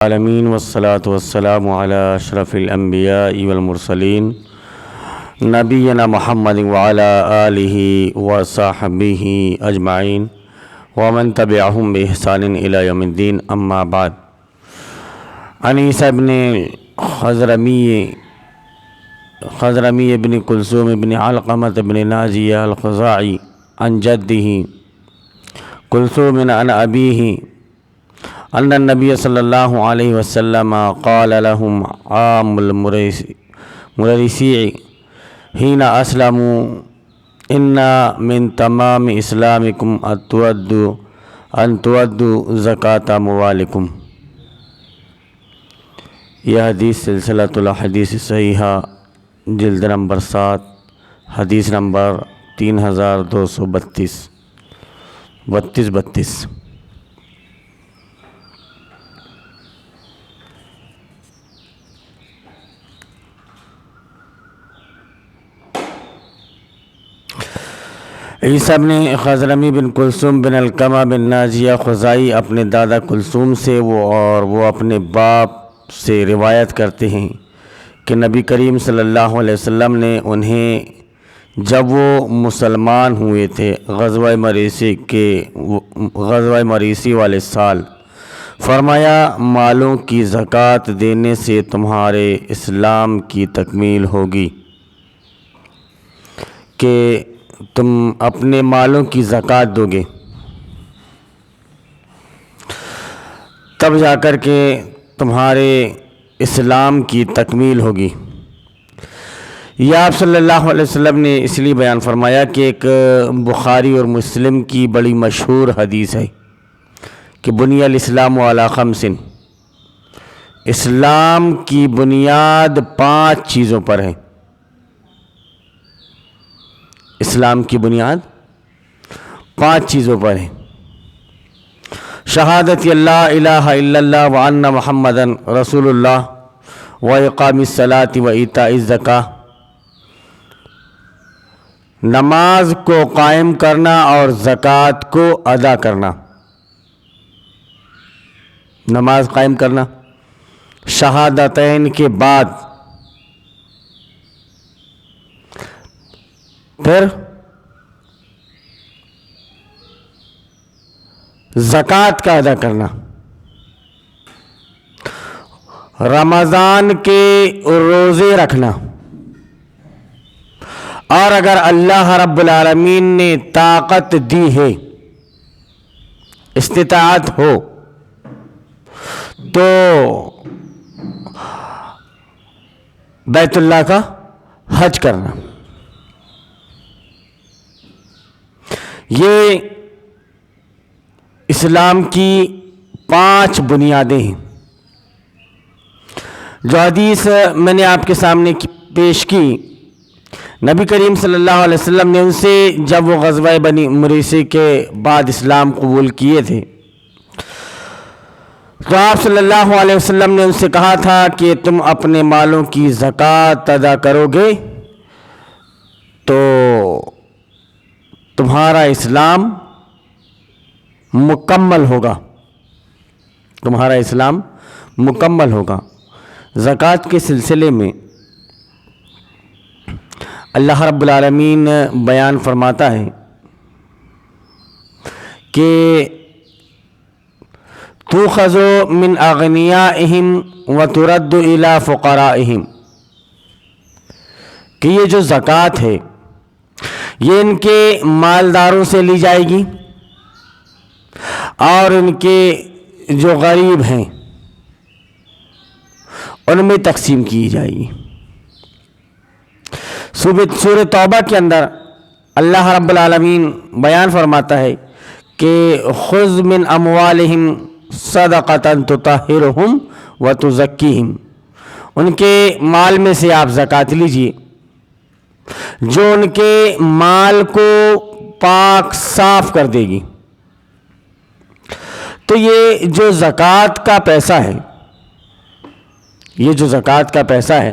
العالمین والصلاة والسلام علی اشرف الانبیاء والمرسلین نبینا محمد وعلی آلہ وصحبہ اجمعین ومن تبعہم بإحسان الی یوم الدین اما بعد۔ عن عیسیٰ بن خضرمی بن کلثوم بن علقمة بن ناجیہ الخزاعی عن جدہ کلثوم عن ابیہ ان النبی صلی اللہ علیہ وسلم قال لهم عام المریسیع حین اسلموا ان من تمام اسلامکم ان تودوا زکاة اموالکم۔ یہ حدیث سلسلۃ الحدیث صحیحہ جلد نمبر 7 حدیث نمبر 3232۔ عیسیٰ بن خضرمی بن کلثوم بن علقمہ بن ناجیہ خزاعی اپنے دادا کلثوم سے وہ اپنے باپ سے روایت کرتے ہیں کہ نبی کریم صلی اللہ علیہ وسلم نے انہیں جب وہ مسلمان ہوئے تھے غزوہ مریسی والے سال فرمایا، مالوں کی زکوٰۃ دینے سے تمہارے اسلام کی تکمیل ہوگی، کہ تم اپنے مالوں کی زکوٰۃ دو گے تب جا کر کے تمہارے اسلام کی تکمیل ہوگی۔ یہ آپ صلی اللہ علیہ وسلم نے اس لیے بیان فرمایا کہ ایک بخاری اور مسلم کی بڑی مشہور حدیث ہے کہ بنی الاسلام علی خمس، اسلام کی بنیاد 5 چیزوں پر ہے۔ اسلام کی بنیاد 5 چیزوں پر ہے۔ شہادت اللہ الہ الا اللہ وان محمدن رسول اللہ و اقام الصلاۃ و ایتاء الزکاۃ، نماز کو قائم کرنا اور زکوٰۃ کو ادا کرنا۔ نماز قائم کرنا شہادتین کے بعد، پھر زکوٰۃ کا ادا کرنا، رمضان کے روزے رکھنا، اور اگر اللہ رب العالمین نے طاقت دی ہے، استطاعت ہو تو بیت اللہ کا حج کرنا۔ یہ اسلام کی 5 بنیادیں ہیں۔ جو حدیث میں نے آپ کے سامنے پیش کی، نبی کریم صلی اللہ علیہ وسلم نے ان سے جب وہ غزوہ بنی مریسی کے بعد اسلام قبول کیے تھے تو آپ صلی اللہ علیہ وسلم نے ان سے کہا تھا کہ تم اپنے مالوں کی زکوٰۃ ادا کرو گے تو تمہارا اسلام مکمل ہوگا، تمہارا اسلام مکمل ہوگا۔ زکوٰۃ کے سلسلے میں اللہ رب العالمین بیان فرماتا ہے کہ تُؤْخَذُ مِنْ أَغْنِيَائِهِمْ وَتُرَدُّ إِلَىٰ فُقَرَائِهِمْ، کہ یہ جو زکوٰۃ ہے یہ ان کے مالداروں سے لی جائے گی اور ان کے جو غریب ہیں ان میں تقسیم کی جائے گی۔ سورہ توبہ کے اندر اللہ رب العالمین بیان فرماتا ہے کہ خذ من اموالہم صدقۃ تطہرہم وتزکیہم، ان کے مال میں سے آپ زکوٰۃ لیجیے جو ان کے مال کو پاک صاف کر دے گی۔ تو یہ جو زکوٰۃ کا پیسہ ہے، یہ جو زکوٰۃ کا پیسہ ہے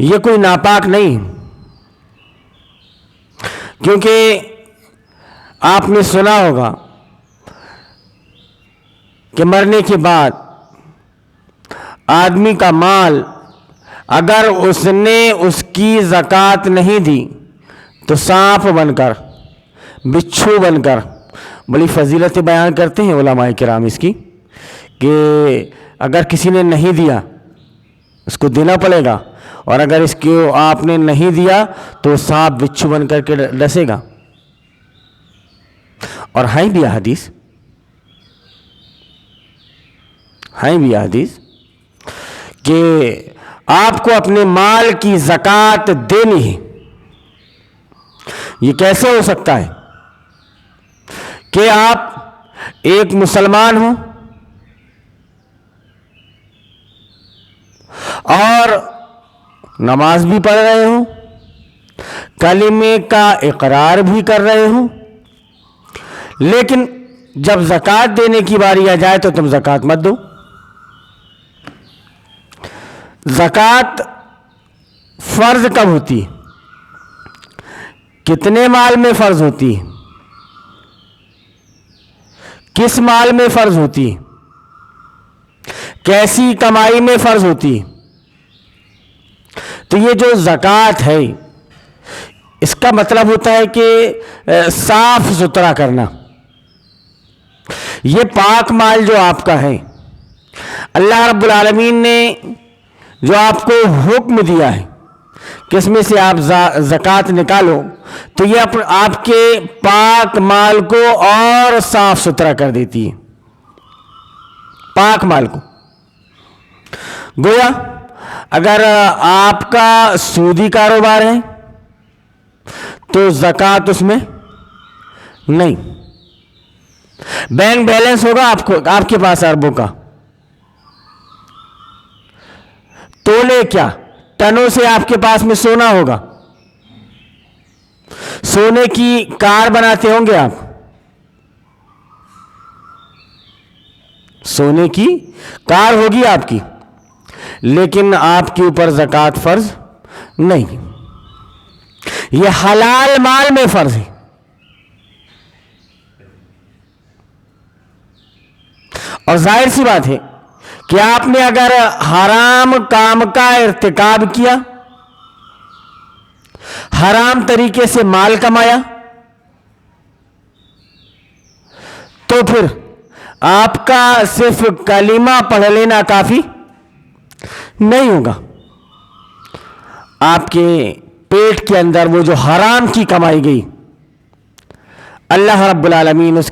یہ کوئی ناپاک نہیں، کیونکہ آپ نے سنا ہوگا کہ مرنے کے بعد آدمی کا مال اگر اس نے اس کی زکوٰۃ نہیں دی تو سانپ بن کر، بچھو بن کر، بڑی فضیلت بیان کرتے ہیں علماء کرام اس کی، کہ اگر کسی نے نہیں دیا اس کو دینا پڑے گا، اور اگر اس کو آپ نے نہیں دیا تو سانپ بچھو بن کر کے ڈسے گا۔ اور ہیں بھی احادیث، کہ آپ کو اپنے مال کی زکوٰۃ دینی ہے۔ یہ کیسے ہو سکتا ہے کہ آپ ایک مسلمان ہوں اور نماز بھی پڑھ رہے ہوں، کلمے کا اقرار بھی کر رہے ہوں، لیکن جب زکوٰۃ دینے کی باری آ جائے تو تم زکوٰۃ مت دو۔ زکوٰۃ فرض کب ہوتی ہے؟ کتنے مال میں فرض ہوتی ہے؟ کس مال میں فرض ہوتی ہے؟ کیسی کمائی میں فرض ہوتی ہے؟ تو یہ جو زکوٰۃ ہے اس کا مطلب ہوتا ہے کہ صاف ستھرا کرنا۔ یہ پاک مال جو آپ کا ہے، اللہ رب العالمین نے جو آپ کو حکم دیا ہے کہ اس میں سے آپ زکوٰۃ نکالو، تو یہ آپ کے پاک مال کو اور صاف ستھرا کر دیتی ہے۔ پاک مال کو، گویا اگر آپ کا سودی کاروبار ہے تو زکوٰۃ اس میں نہیں۔ بینک بیلنس ہوگا آپ کے پاس اربوں کا، تولے کیا ٹنوں سے آپ کے پاس میں سونا ہوگا، سونے کی کار بناتے ہوں گے آپ، سونے کی کار ہوگی آپ کی، لیکن آپ کے اوپر زکوٰۃ فرض نہیں۔ یہ حلال مال میں فرض ہے۔ اور ظاہر سی بات ہے کہ آپ نے اگر حرام کام کا ارتکاب کیا، حرام طریقے سے مال کمایا، تو پھر آپ کا صرف کلمہ پڑھ لینا کافی نہیں ہوگا۔ آپ کے پیٹ کے اندر وہ جو حرام کی کمائی گئی، اللہ رب العالمین اس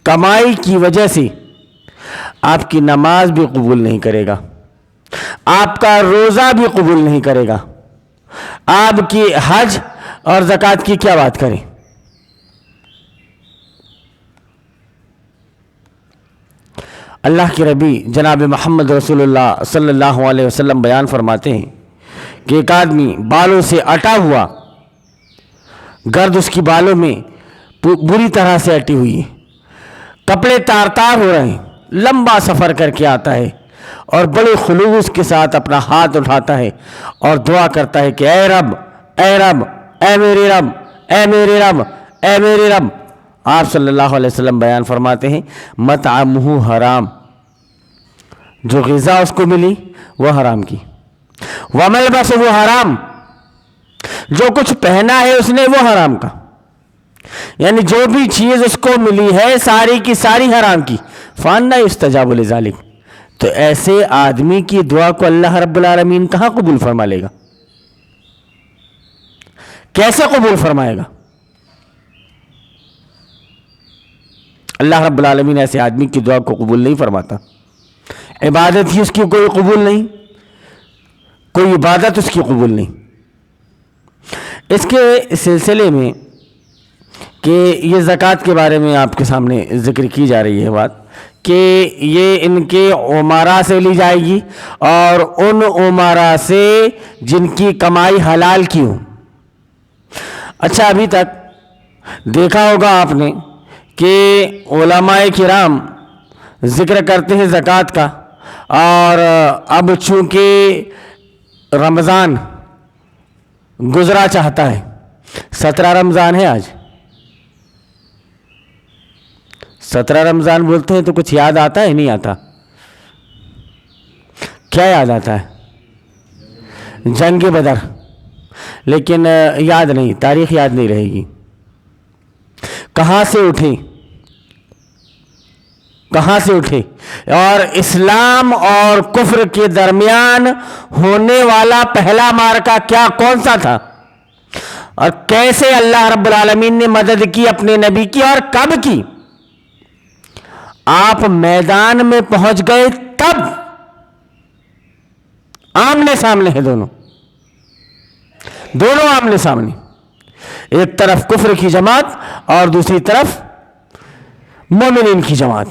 کمائی کی وجہ سے آپ کی نماز بھی قبول نہیں کرے گا، آپ کا روزہ بھی قبول نہیں کرے گا، آپ کی حج اور زکوٰۃ کی کیا بات کریں۔ اللہ کے نبی جناب محمد رسول اللہ صلی اللہ علیہ وسلم بیان فرماتے ہیں کہ ایک آدمی بالوں سے اٹا ہوا، گرد اس کی بالوں میں بری طرح سے اٹی ہوئی ہے، کپڑے تار تار ہو رہے ہیں، لمبا سفر کر کے آتا ہے اور بڑے خلوص کے ساتھ اپنا ہاتھ اٹھاتا ہے اور دعا کرتا ہے کہ اے رب، اے رب، اے میرے رب، اے میرے رب، اے میرے رب۔ آپ صلی اللہ علیہ وسلم بیان فرماتے ہیں مطعمہ حرام، جو غذا اس کو ملی وہ حرام کی، وملبسہ حرام، جو کچھ پہنا ہے اس نے وہ حرام کا، یعنی جو بھی چیز اس کو ملی ہے ساری کی ساری حرام کی۔ فانا یستجاب لذالک، تو ایسے آدمی کی دعا کو اللہ رب العالمین کہاں قبول فرما لے گا؟ کیسے قبول فرمائے گا؟ اللہ رب العالمین ایسے آدمی کی دعا کو قبول نہیں فرماتا۔ عبادت ہی اس کی کوئی قبول نہیں، کوئی عبادت اس کی قبول نہیں۔ اس کے سلسلے میں کہ یہ زکوٰۃ کے بارے میں آپ کے سامنے ذکر کی جا رہی ہے بات، کہ یہ ان کے عمرا سے لی جائے گی اور ان عمرا سے جن کی کمائی حلال کی ہو۔ اچھا، ابھی تک دیکھا ہوگا آپ نے کہ علماء کرام ذکر کرتے ہیں زکوٰۃ کا، اور اب چونکہ رمضان گزرا چاہتا ہے، 17 رمضان ہے آج، 17 رمضان بولتے ہیں تو کچھ یاد آتا ہے نہیں آتا؟ کیا یاد آتا ہے؟ جنگ بدر، لیکن یاد نہیں، تاریخ یاد نہیں رہے گی. کہاں سے اٹھی، کہاں سے اٹھی، اور اسلام اور کفر کے درمیان ہونے والا پہلا معرکہ کیا، کون سا تھا، اور کیسے اللہ رب العالمین نے مدد کی اپنے نبی کی، اور کب کی. آپ میدان میں پہنچ گئے تب آمنے سامنے ہیں، دونوں آمنے سامنے، ایک طرف کفر کی جماعت اور دوسری طرف مومنین کی جماعت.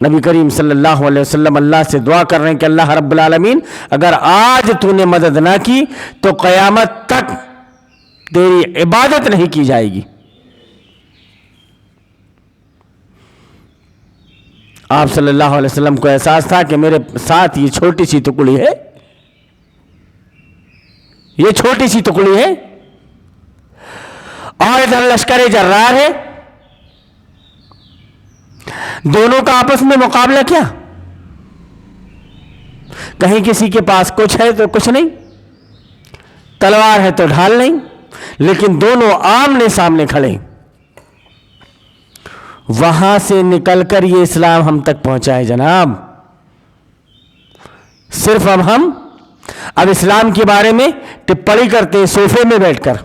نبی کریم صلی اللہ علیہ وسلم اللہ سے دعا کر رہے ہیں کہ اللہ رب العالمین اگر آج تو نے مدد نہ کی تو قیامت تک تیری عبادت نہیں کی جائے گی. آپ صلی اللہ علیہ وسلم کو احساس تھا کہ میرے ساتھ یہ چھوٹی سی ٹکڑی ہے، یہ چھوٹی سی ٹکڑی ہے، اور ادھر لشکر جرار ہے، دونوں کا آپس میں مقابلہ کیا، کہیں کسی کے پاس کچھ ہے تو کچھ نہیں، تلوار ہے تو ڈھال نہیں، لیکن دونوں آمنے سامنے کھڑے. وہاں سے نکل کر یہ اسلام ہم تک پہنچا ہے جناب. صرف اب اسلام کے بارے میں ٹپڑی کرتے ہیں صوفے میں بیٹھ کر.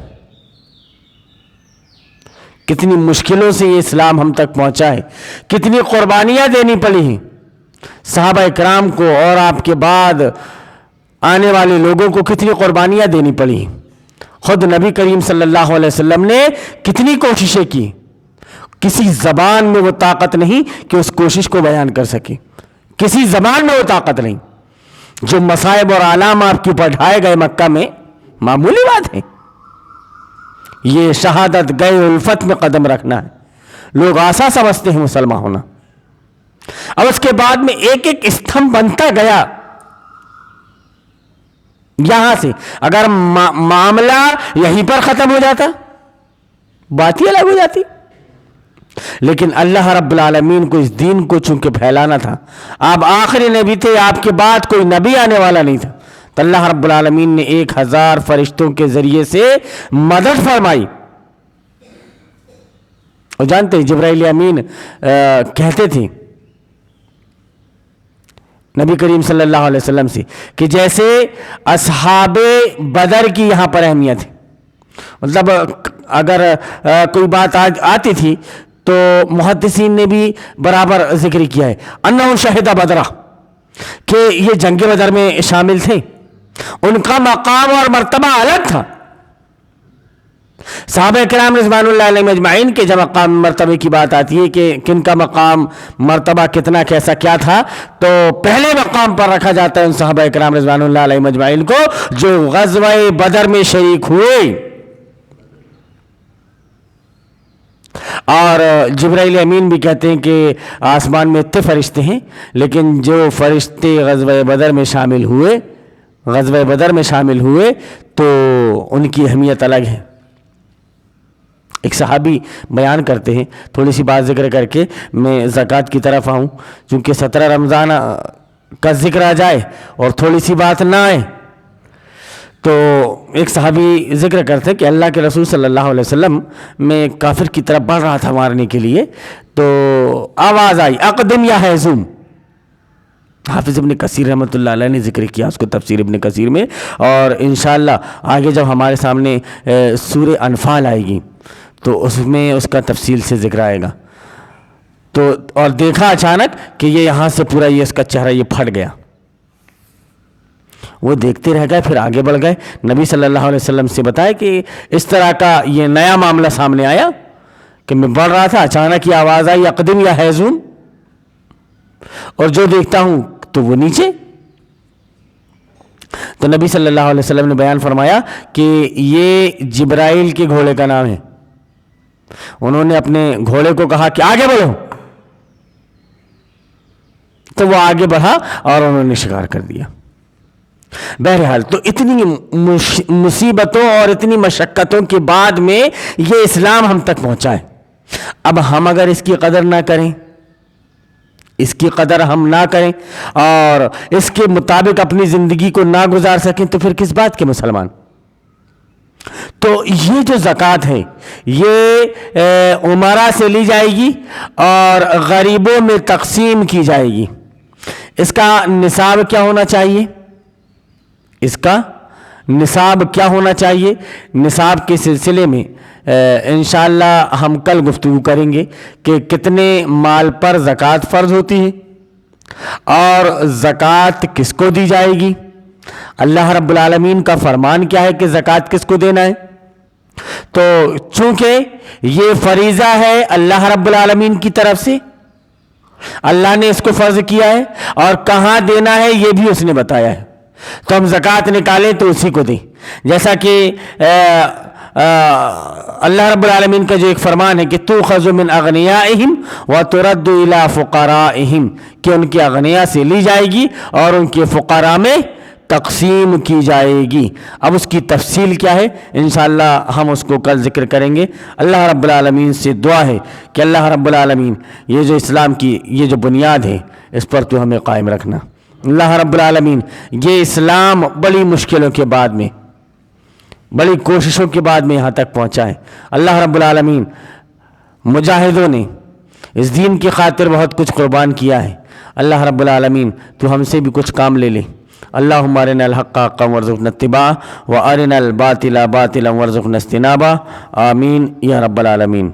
کتنی مشکلوں سے یہ اسلام ہم تک پہنچا ہے، کتنی قربانیاں دینی پڑی ہیں صحابہ اکرام کو، اور آپ کے بعد آنے والے لوگوں کو کتنی قربانیاں دینی پڑی ہیں. خود نبی کریم صلی اللہ علیہ وسلم نے کتنی کوششیں کی، کسی زبان میں وہ طاقت نہیں کہ اس کوشش کو بیان کر سکے، کسی زبان میں وہ طاقت نہیں. جو مصائب اور آلام آپ کے اوپر ڈھائے گئے مکہ میں، معمولی بات ہے. یہ شہادت گئے الفت میں قدم رکھنا ہے. لوگ آسا سمجھتے ہیں مسلمان ہونا. اب اس کے بعد میں ایک ایک استھم بنتا گیا. یہاں سے اگر معاملہ یہیں پر ختم ہو جاتا بات ہی الگ ہو جاتی، لیکن اللہ رب العالمین کو اس دین کو چونکہ پھیلانا تھا، آپ آخری نبی تھے، آپ کے بعد کوئی نبی آنے والا نہیں تھا، تو اللہ رب العالمین نے 1000 فرشتوں کے ذریعے سے مدد فرمائی. اور جانتے ہیں جبرائیل امین کہتے تھے نبی کریم صلی اللہ علیہ وسلم سے کہ جیسے اصحاب بدر کی یہاں پر اہمیت ہے، مطلب اگر کوئی بات آتی تھی تو محدثین نے بھی برابر ذکر کیا ہے انہو شہد بدرہ، کہ یہ جنگ بدر میں شامل تھے، ان کا مقام اور مرتبہ الگ تھا. صحابہ کرام رضوان اللہ علیہم اجمعین کے جب مقام مرتبے کی بات آتی ہے کہ کن کا مقام مرتبہ کتنا کیسا کیا تھا، تو پہلے مقام پر رکھا جاتا ہے ان صحابہ کرام رضوان اللہ علیہم اجمعین کو جو غزوہ بدر میں شریک ہوئے. اور جبرائیل امین بھی کہتے ہیں کہ آسمان میں اتنے فرشتے ہیں، لیکن جو فرشتے غزوہ بدر میں شامل ہوئے تو ان کی اہمیت الگ ہے. ایک صحابی بیان کرتے ہیں، تھوڑی سی بات ذکر کر کے میں زکوٰۃ کی طرف آؤں، چونکہ 17 رمضان کا ذکر آ جائے اور تھوڑی سی بات نہ آئے. تو ایک صحابی ذکر کرتے کہ اللہ کے رسول صلی اللہ علیہ وسلم میں کافر کی طرف بڑھ رہا تھا مارنے کے لیے، تو آواز آئی اقدم یا ہیزوم. حافظ ابن کثیر رحمۃ اللہ علیہ نے ذکر کیا اس کو تفسیر ابن کثیر میں، اور انشاءاللہ آگے جب ہمارے سامنے سورہ انفال آئے گی تو اس میں اس کا تفصیل سے ذکر آئے گا. تو اور دیکھا اچانک کہ یہ یہاں سے پورا یہ اس کا چہرہ یہ پھٹ گیا. وہ دیکھتے رہ گئے، پھر آگے بڑھ گئے، نبی صلی اللہ علیہ وسلم سے بتایا کہ اس طرح کا یہ نیا معاملہ سامنے آیا کہ میں بڑھ رہا تھا، اچانک یہ آواز آئی اقدم یا ہیزوم، اور جو دیکھتا ہوں تو وہ نیچے. تو نبی صلی اللہ علیہ وسلم نے بیان فرمایا کہ یہ جبرائیل کے گھوڑے کا نام ہے. انہوں نے اپنے گھوڑے کو کہا کہ آگے بڑھو، تو وہ آگے بڑھا اور انہوں نے شکار کر دیا. بہرحال تو اتنی مصیبتوں اور اتنی مشقتوں کے بعد میں یہ اسلام ہم تک پہنچا ہے. اب ہم اگر اس کی قدر نہ کریں، اس کی قدر ہم نہ کریں اور اس کے مطابق اپنی زندگی کو نہ گزار سکیں تو پھر کس بات کے مسلمان؟ تو یہ جو زکوٰۃ ہے یہ امراء سے لی جائے گی اور غریبوں میں تقسیم کی جائے گی۔ اس کا نصاب کیا ہونا چاہیے؟ اس کا نصاب کیا ہونا چاہیے؟ نصاب کے سلسلے میں انشاءاللہ ہم کل گفتگو کریں گے کہ کتنے مال پر زکوٰۃ فرض ہوتی ہے اور زکوٰۃ کس کو دی جائے گی۔ اللہ رب العالمین کا فرمان کیا ہے کہ زکوٰۃ کس کو دینا ہے؟ تو چونکہ یہ فریضہ ہے اللہ رب العالمین کی طرف سے، اللہ نے اس کو فرض کیا ہے اور کہاں دینا ہے یہ بھی اس نے بتایا ہے، تو ہم زکوٰۃ نکالیں تو اسی کو دیں۔ جیسا کہ اللہ رب العالمین کا جو ایک فرمان ہے کہ تؤخذ من اغنیائہم وترد الی فقرائہم، کہ ان کے اغنیاء سے لی جائے گی اور ان کے فقراء میں تقسیم کی جائے گی۔ اب اس کی تفصیل کیا ہے انشاءاللہ ہم اس کو کل ذکر کریں گے۔ اللہ رب العالمین سے دعا ہے کہ اللہ رب العالمین یہ جو اسلام کی یہ جو بنیاد ہے اس پر تو ہمیں قائم رکھنا۔ اللہ رب العالمین یہ اسلام بڑی مشکلوں کے بعد میں، بڑی کوششوں کے بعد میں یہاں تک پہنچا ہے۔ اللہ رب العالمین مجاہدوں نے اس دین کی خاطر بہت کچھ قربان کیا ہے۔ اللہ رب العالمین تو ہم سے بھی کچھ کام لے لے۔ اللہم ارنا الحق حقا وارزقنا اتباعہ وارنا الباطل باطلا وارزقنا اجتنابہ، آمین یا رب العالمین۔